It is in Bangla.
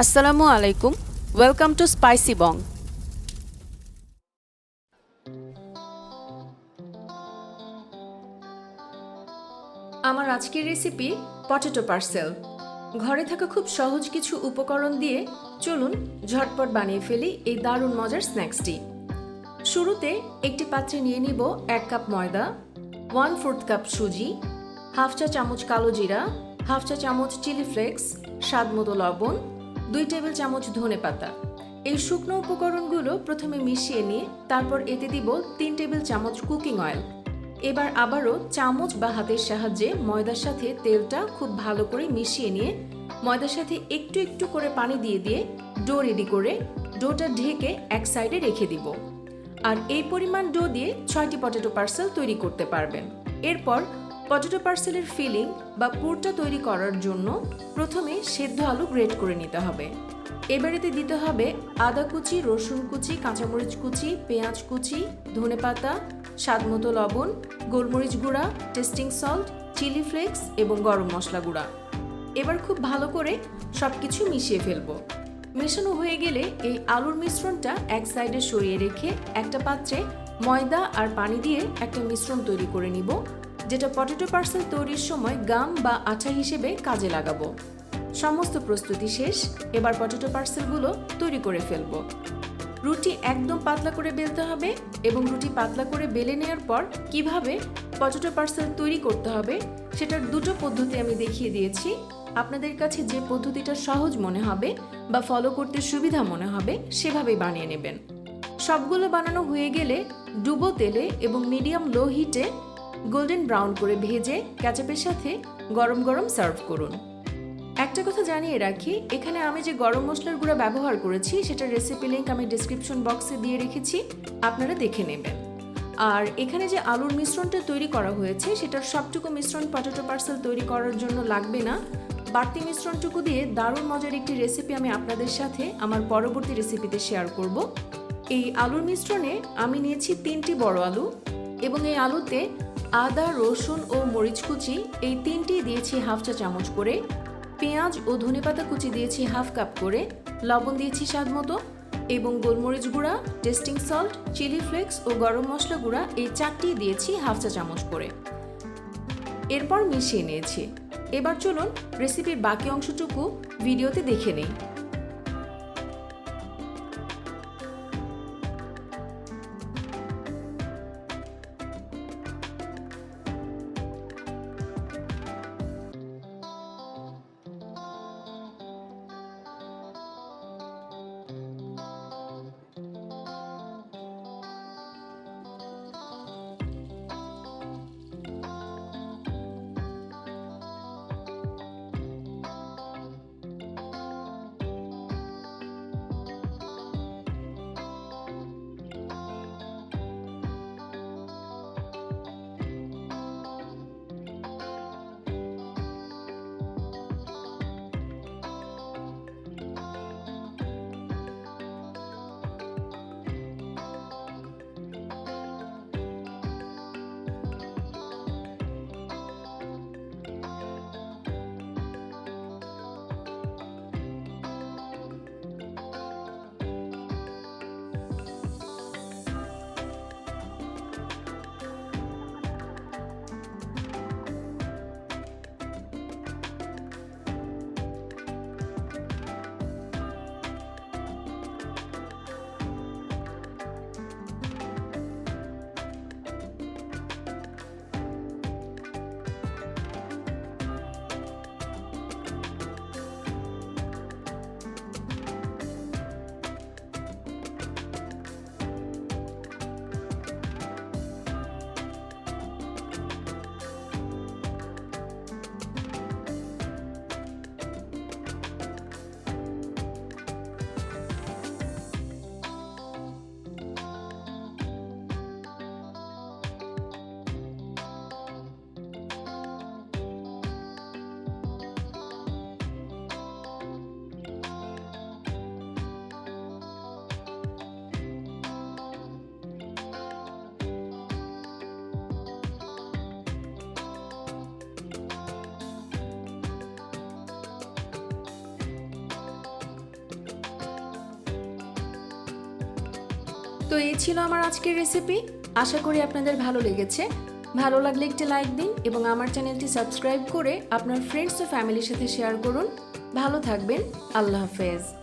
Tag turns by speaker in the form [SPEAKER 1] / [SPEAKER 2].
[SPEAKER 1] আসসালামু আলাইকুম, ওয়েলকাম টু স্পাইসি বং। আমার আজকের রেসিপি পটেটো পার্সেল। ঘরে থাকা খুব সহজ কিছু উপকরণ দিয়ে চলুন ঝটপট বানিয়ে ফেলি এই দারুণ মজার স্ন্যাক্সটি। শুরুতে একটি পাত্রে নিয়ে নিব 1 কাপ ময়দা, 1/4 কাপ সুজি, হাফ চা চামচ কালো জিরা, হাফ চা চামচ চিলি ফ্লেক্স, স্বাদ মতো লবণ, 2 টেবিল চামচ ধনেপাতা। এই শুকনো উপকরণগুলো প্রথমে মিশিয়ে নিয়ে তারপর এতে দিব 3 টেবিল চামচ কুকিং অয়েল। এবার আবারও চামচ বা হাতের সাহায্যে ময়দার সাথে তেলটা খুব ভালো করে মিশিয়ে নিয়ে ময়দার সাথে একটু একটু করে পানি দিয়ে দিয়ে ডো রেডি করে ডোটা ঢেকে এক সাইডে রেখে দিব। আর এই পরিমাণ ডো দিয়ে 6টি পটেটো পার্সেল তৈরি করতে পারবেন। এরপর পটেটো পার্সেলের ফিলিং বা পুরটা তৈরি করার জন্য প্রথমে সেদ্ধ আলু গ্রেট করে নিতে হবে। এবারেতে দিতে হবে আদা কুচি, রসুন কুচি, কাঁচামরিচ কুচি, পেঁয়াজ কুচি, ধনেপাতা, স্বাদমতো লবণ, গোলমরিচ গুঁড়া, টেস্টিং সল্ট, চিলি ফ্লেক্স এবং গরম মশলা গুঁড়া। এবার খুব ভালো করে সবকিছু মিশিয়ে ফেলবো। মেশানো হয়ে গেলে এই আলুর মিশ্রণটা এক সাইডে সরিয়ে রেখে একটা পাত্রে ময়দা আর পানি দিয়ে একটা মিশ্রণ তৈরি করে নিব, যেটা পটেটো পার্সেল তৈরির সময় গাম বা আঠা হিসেবে কাজে লাগাবো। সমস্ত প্রস্তুতি শেষ। এবার পটেটো পার্সেলগুলো তৈরি করে ফেলবো। রুটি একদম পাতলা করে বেলতে হবে এবং রুটি পাতলা করে বেলে নেওয়ার পর কিভাবে পটেটো পার্সেল তৈরি করতে হবে সেটার দুটো পদ্ধতি আমি দেখিয়ে দিয়েছি। আপনাদের কাছে যে পদ্ধতিটা সহজ মনে হবে বা ফলো করতে সুবিধা মনে হবে সেভাবেই বানিয়ে নেবেন। সবগুলো বানানো হয়ে গেলে ডুবো তেলে এবং মিডিয়াম লো হিটে গোল্ডেন ব্রাউন করে ভেজে কেচাপের সাথে গরম গরম সার্ভ করুন। একটা কথা জানিয়ে রাখি, এখানে আমি যে গরম মশলার গুঁড়া ব্যবহার করেছি সেটার রেসিপি লিংক আমি ডেসক্রিপশন বক্সে দিয়ে রেখেছি, আপনারা দেখে নেবেন। আর এখানে যে আলুর মিশ্রণটা তৈরি করা হয়েছে সেটার সবটুকু মিশ্রণ পটেটো পার্সেল তৈরি করার জন্য লাগবে না। বাড়তি মিশ্রণটুকু দিয়ে দারুণ মজার একটি রেসিপি আমি আপনাদের সাথে আমার পরবর্তী রেসিপিতে শেয়ার করব। এই আলুর মিশ্রণে আমি নিয়েছি 3টি বড় আলু এবং এই আলুতে আদা, রসুন ও মরিচ কুচি এই 3টি দিয়েছি হাফ চা চামচ করে, পেঁয়াজ ও ধনেপাতা কুচি দিয়েছি হাফ কাপ করে, লবণ দিয়েছি স্বাদ মতো এবং গোলমরিচ গুঁড়া, টেস্টিং সল্ট, চিলি ফ্লেক্স ও গরম মশলা গুঁড়া এই 4টি দিয়েছি হাফ চা চামচ করে। এরপর মিশিয়ে নিয়েছি। এবার চলুন রেসিপির বাকি অংশটুকু ভিডিওতে দেখে নেই। তো এই ছিল আমার আজকের রেসিপি। আশা করি আপনাদের ভালো লেগেছে। ভালো লাগলে একটি লাইক দিন এবং আমার চ্যানেলটি সাবস্ক্রাইব করে আপনার ফ্রেন্ডস ও ফ্যামিলির সাথে শেয়ার করুন। ভালো থাকবেন। আল্লাহ হাফেজ।